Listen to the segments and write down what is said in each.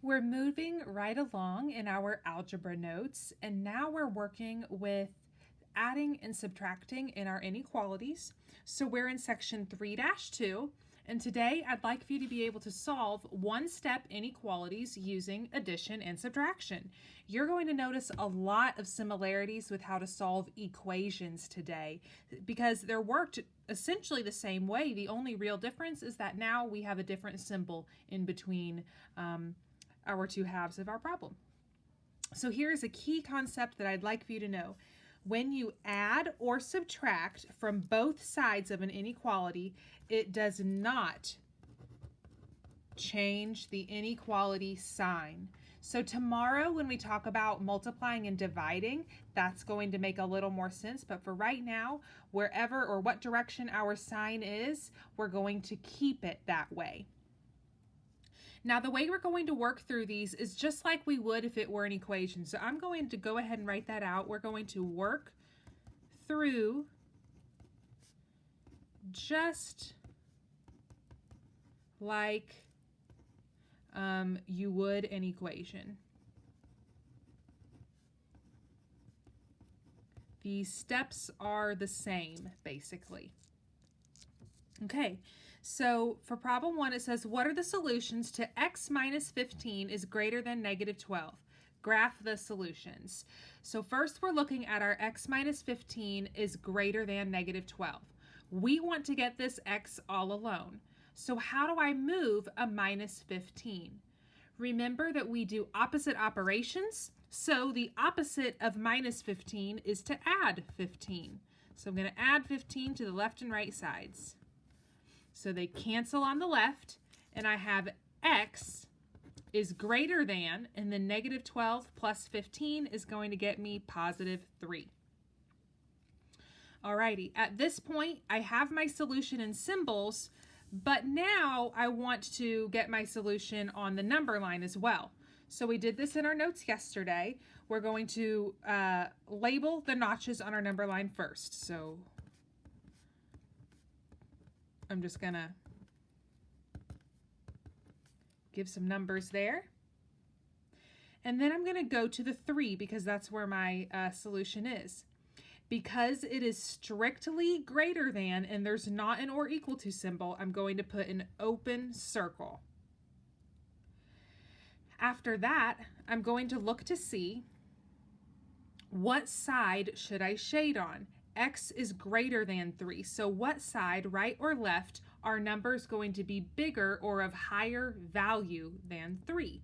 We're moving right along in our algebra notes, and now we're working with adding and subtracting in our inequalities. So we're in section 3-2, and today I'd like for you to be able to solve one-step inequalities using addition and subtraction. You're going to notice a lot of similarities with how to solve equations today because they're worked essentially the same way. The only real difference is that now we have a different symbol in between our two halves of our problem. So here's a key concept that I'd like for you to know. When you add or subtract from both sides of an inequality, it does not change the inequality sign. So tomorrow when we talk about multiplying and dividing, that's going to make a little more sense. But for right now, wherever or what direction our sign is, we're going to keep it that way. Now, the way we're going to work through these is just like we would if it were an equation. So I'm going to go ahead and write that out. We're going to work through just like you would an equation. These steps are the same, basically. Okay, so for problem 1, it says, what are the solutions to x minus 15 is greater than negative 12? Graph the solutions. So first we're looking at our x minus 15 is greater than negative 12. We want to get this x all alone. So how do I move a minus 15? Remember that we do opposite operations, so the opposite of minus 15 is to add 15. So I'm going to add 15 to the left and right sides. So they cancel on the left, and I have x is greater than, and then negative 12 plus 15 is going to get me positive 3. Alrighty, at this point, I have my solution in symbols, but now I want to get my solution on the number line as well. So we did this in our notes yesterday. We're going to label the notches on our number line first. So I'm just gonna give some numbers there. And then I'm gonna go to the 3 because that's where my solution is. Because it is strictly greater than and there's not an or equal to symbol, I'm going to put an open circle. After that, I'm going to look to see what side should I shade on. X is greater than 3. So what side, right or left, are numbers going to be bigger or of higher value than 3?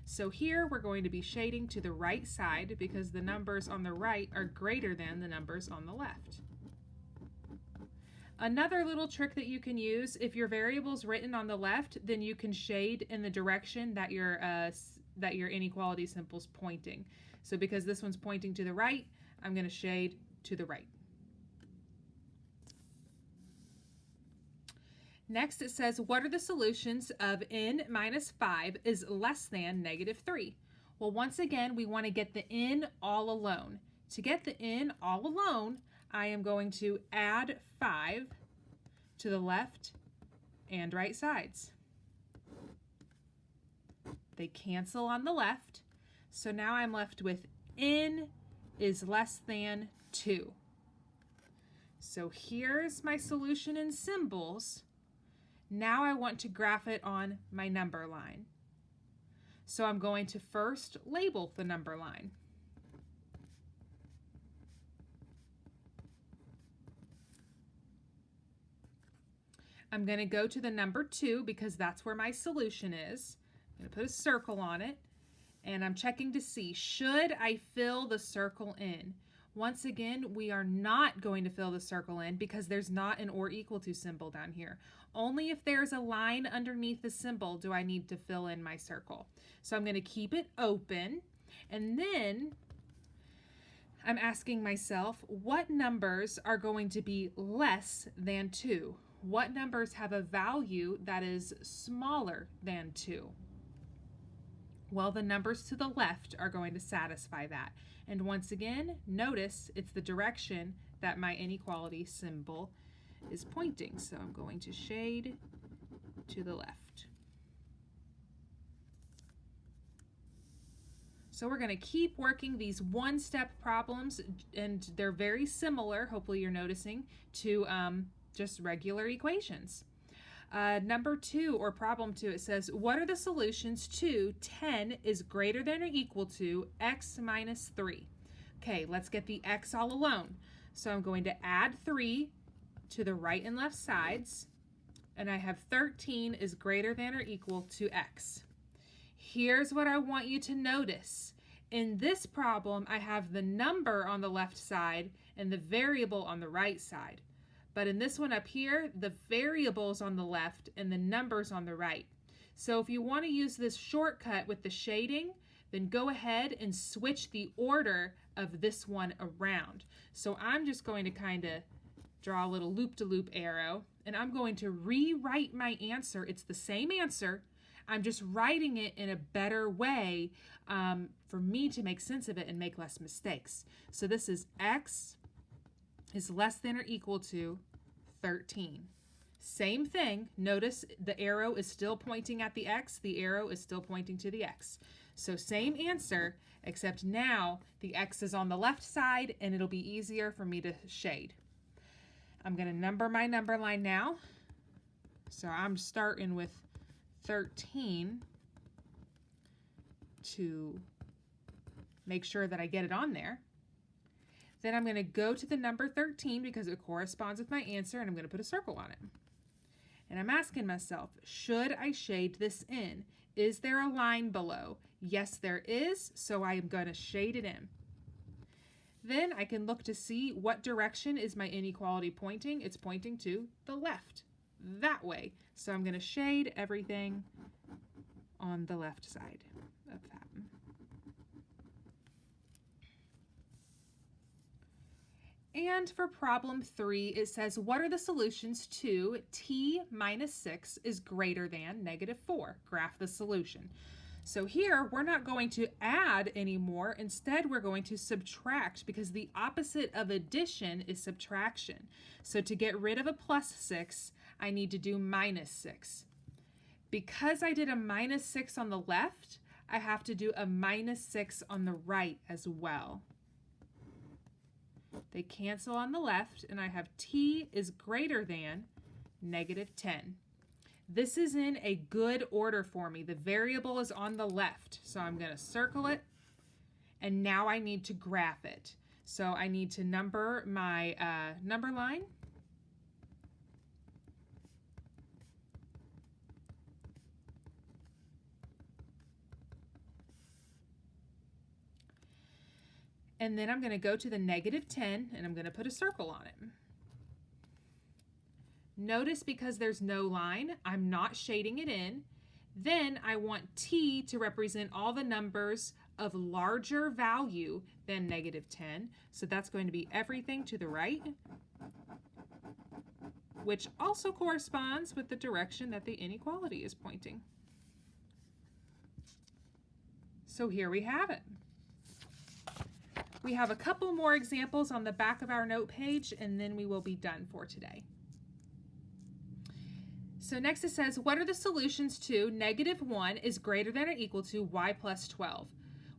So here we're going to be shading to the right side because the numbers on the right are greater than the numbers on the left. Another little trick that you can use, if your variable is written on the left, then you can shade in the direction that your inequality symbol is pointing. So because this one's pointing to the right, I'm going to shade to the right. Next it says, what are the solutions of n minus 5 is less than negative 3? Well, once again, we want to get the n all alone. To get the n all alone, I am going to add 5 to the left and right sides. They cancel on the left, so now I'm left with n is less than 2. So here's my solution in symbols. Now I want to graph it on my number line. So I'm going to first label the number line. I'm going to go to the number 2 because that's where my solution is. I'm going to put a circle on it, and I'm checking to see, should I fill the circle in? Once again, we are not going to fill the circle in because there's not an or equal to symbol down here. Only if there's a line underneath the symbol do I need to fill in my circle. So I'm going to keep it open, and then I'm asking myself, what numbers are going to be less than 2? What numbers have a value that is smaller than 2? Well, the numbers to the left are going to satisfy that. And once again, notice it's the direction that my inequality symbol is pointing. So I'm going to shade to the left. So we're going to keep working these one-step problems, and they're very similar, hopefully you're noticing, to just regular equations. Number 2, or problem 2, it says, what are the solutions to 10 is greater than or equal to x minus 3? Okay, let's get the x all alone. So I'm going to add 3 to the right and left sides, and I have 13 is greater than or equal to x. Here's what I want you to notice. In this problem, I have the number on the left side and the variable on the right side. But in this one up here, the variable's on the left and the number's on the right. So if you want to use this shortcut with the shading, then go ahead and switch the order of this one around. So I'm just going to kind of draw a little loop-to-loop arrow, and I'm going to rewrite my answer. It's the same answer. I'm just writing it in a better way for me to make sense of it and make less mistakes. So this is x is less than or equal to 13. Same thing. Notice the arrow is still pointing at the x. The arrow is still pointing to the x. So same answer, except now the x is on the left side and it'll be easier for me to shade. I'm going to number my number line now. So I'm starting with 13 to make sure that I get it on there. Then I'm going to go to the number 13 because it corresponds with my answer, and I'm going to put a circle on it. And I'm asking myself, should I shade this in? Is there a line below? Yes, there is, so I am going to shade it in. Then I can look to see what direction is my inequality pointing. It's pointing to the left, that way. So I'm going to shade everything on the left side of that. And for problem 3, it says, what are the solutions to t minus 6 is greater than -4? Graph the solution. So here, we're not going to add anymore. Instead, we're going to subtract because the opposite of addition is subtraction. So to get rid of a +6, I need to do -6. Because I did a -6 on the left, I have to do a -6 on the right as well. They cancel on the left, and I have t is greater than -10. This is in a good order for me. The variable is on the left, so I'm going to circle it, and now I need to graph it. So I need to number my number line. And then I'm going to go to the -10, and I'm going to put a circle on it. Notice because there's no line, I'm not shading it in. Then I want t to represent all the numbers of larger value than -10. So that's going to be everything to the right, which also corresponds with the direction that the inequality is pointing. So here we have it. We have a couple more examples on the back of our note page, and then we will be done for today. So next it says, what are the solutions to -1 is greater than or equal to y plus 12?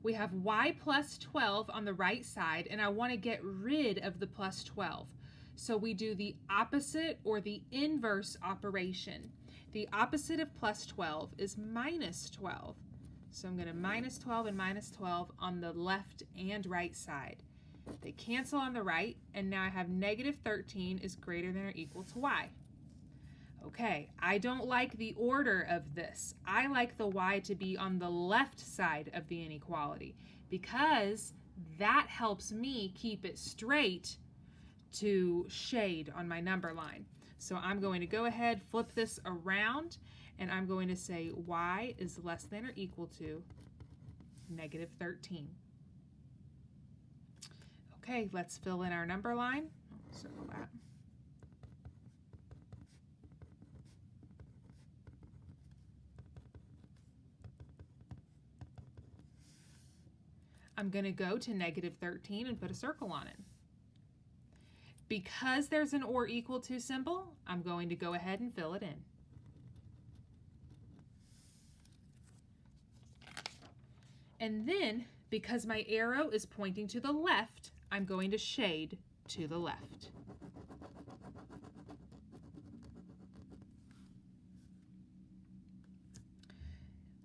We have y plus 12 on the right side, and I want to get rid of the plus 12. So we do the opposite or the inverse operation. The opposite of plus 12 is minus 12. So I'm going to -12 and -12 on the left and right side. They cancel on the right, and now I have -13 is greater than or equal to y. Okay, I don't like the order of this. I like the y to be on the left side of the inequality because that helps me keep it straight to shade on my number line. So I'm going to go ahead, flip this around, and I'm going to say y is less than or equal to -13. Okay, let's fill in our number line. Circle that. I'm going to go to -13 and put a circle on it. Because there's an or equal to symbol, I'm going to go ahead and fill it in. And then Because my arrow is pointing to the left, I'm going to shade to the left.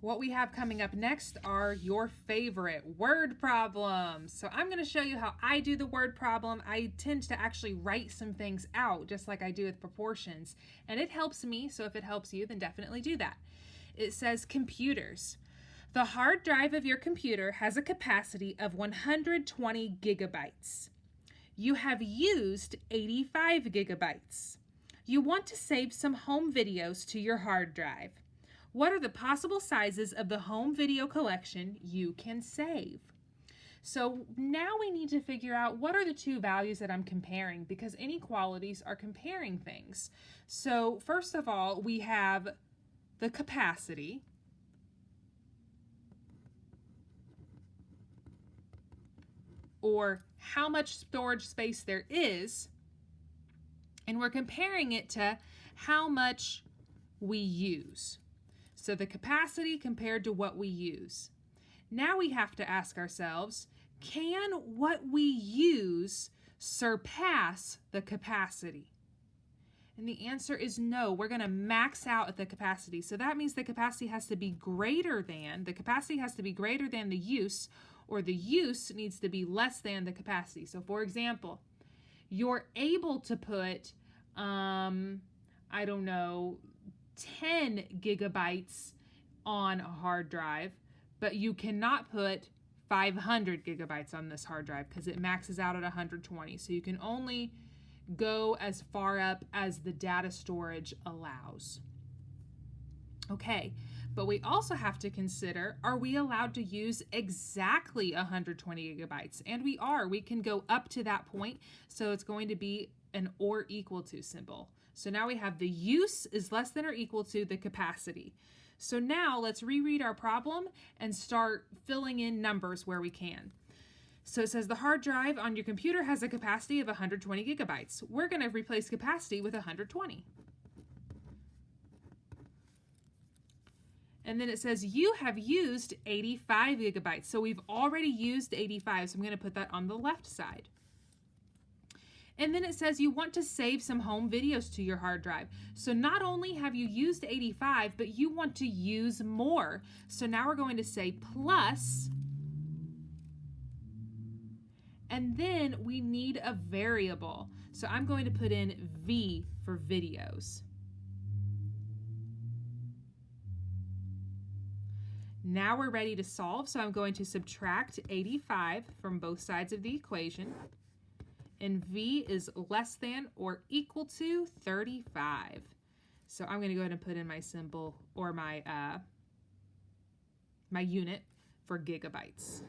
What we have coming up next are your favorite word problems. So I'm going to show you how I do the word problem. I tend to actually write some things out just like I do with proportions, and it helps me. So if it helps you, then definitely do that. It says computers. The hard drive of your computer has a capacity of 120 gigabytes. You have used 85 gigabytes. You want to save some home videos to your hard drive. What are the possible sizes of the home video collection you can save? So now we need to figure out what are the two values that I'm comparing, because inequalities are comparing things. So first of all, we have the capacity, or how much storage space there is, and we're comparing it to how much we use. So the capacity compared to what we use. Now we have to ask ourselves, can what we use surpass the capacity? And the answer is no. We're going to max out at the capacity. So that means the capacity has to be greater than the use, or the use needs to be less than the capacity. So for example, you're able to put, 10 gigabytes on a hard drive, but you cannot put 500 gigabytes on this hard drive because it maxes out at 120. So you can only go as far up as the data storage allows. Okay, but we also have to consider, are we allowed to use exactly 120 gigabytes? And we are. We can go up to that point, so it's going to be an or equal to symbol. So now we have the use is less than or equal to the capacity. So now let's reread our problem and start filling in numbers where we can. So it says the hard drive on your computer has a capacity of 120 gigabytes. We're going to replace capacity with 120. And then it says you have used 85 gigabytes. So we've already used 85, so I'm going to put that on the left side. And then it says you want to save some home videos to your hard drive. So not only have you used 85, but you want to use more. So now we're going to say plus, and then we need a variable. So I'm going to put in V for videos. Now we're ready to solve, so I'm going to subtract 85 from both sides of the equation. And V is less than or equal to 35. So I'm going to go ahead and put in my symbol, or my unit for gigabytes.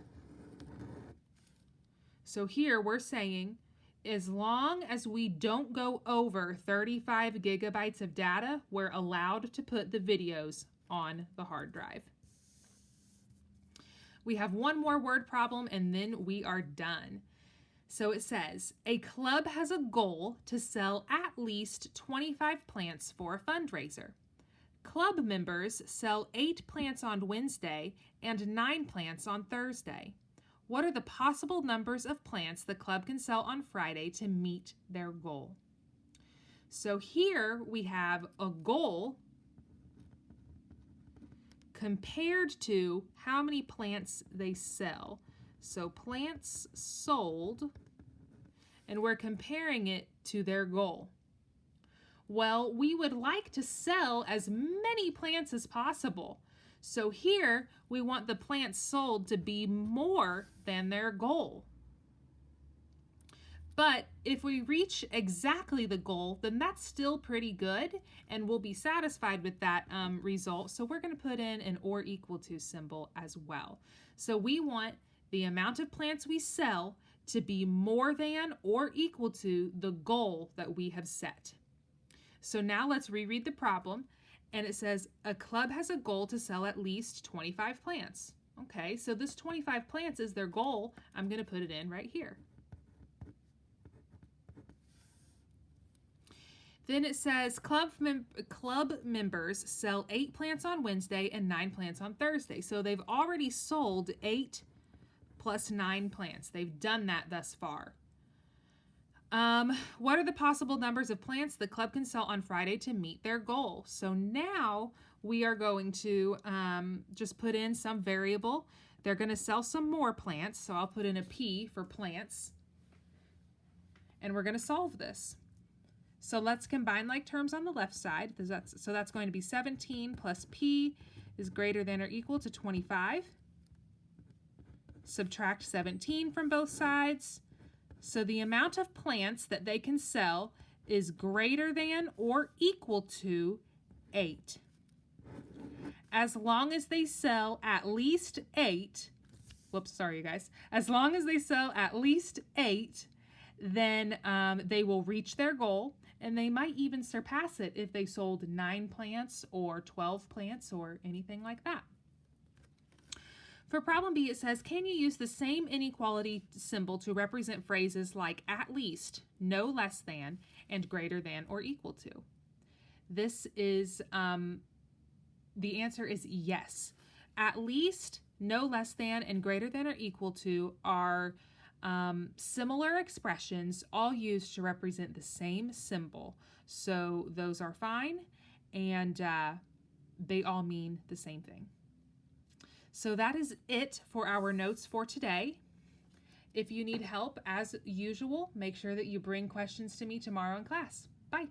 So here we're saying, as long as we don't go over 35 gigabytes of data, we're allowed to put the videos on the hard drive. We have one more word problem and then we are done. So it says, a club has a goal to sell at least 25 plants for a fundraiser. Club members sell 8 plants on Wednesday and 9 plants on Thursday. What are the possible numbers of plants the club can sell on Friday to meet their goal? So here we have a goal compared to how many plants they sell. So plants sold, and we're comparing it to their goal. Well, we would like to sell as many plants as possible. So here we want the plants sold to be more than their goal. But if we reach exactly the goal, then that's still pretty good, and we'll be satisfied with that result. So we're going to put in an or equal to symbol as well. So we want the amount of plants we sell to be more than or equal to the goal that we have set. So now let's reread the problem, and it says a club has a goal to sell at least 25 plants. Okay, so this 25 plants is their goal. I'm going to put it in right here. Then it says club members sell 8 plants on Wednesday and 9 plants on Thursday. So they've already sold 8 plus 9 plants. They've done that thus far. What are the possible numbers of plants the club can sell on Friday to meet their goal? So now we are going to just put in some variable. They're going to sell some more plants, so I'll put in a P for plants. And we're going to solve this. So let's combine like terms on the left side. So that's going to be 17 plus P is greater than or equal to 25. Subtract 17 from both sides. So the amount of plants that they can sell is greater than or equal to 8. As long as they sell at least 8, whoops, sorry you guys, as long as they sell at least 8, then they will reach their goal, and they might even surpass it if they sold 9 plants or 12 plants or anything like that. For problem B, it says, can you use the same inequality symbol to represent phrases like at least, no less than, and greater than or equal to? This is, the answer is yes. At least, no less than, and greater than or equal to are similar expressions, all used to represent the same symbol. So those are fine, and they all mean the same thing. So that is it for our notes for today. If you need help, as usual, make sure that you bring questions to me tomorrow in class. Bye.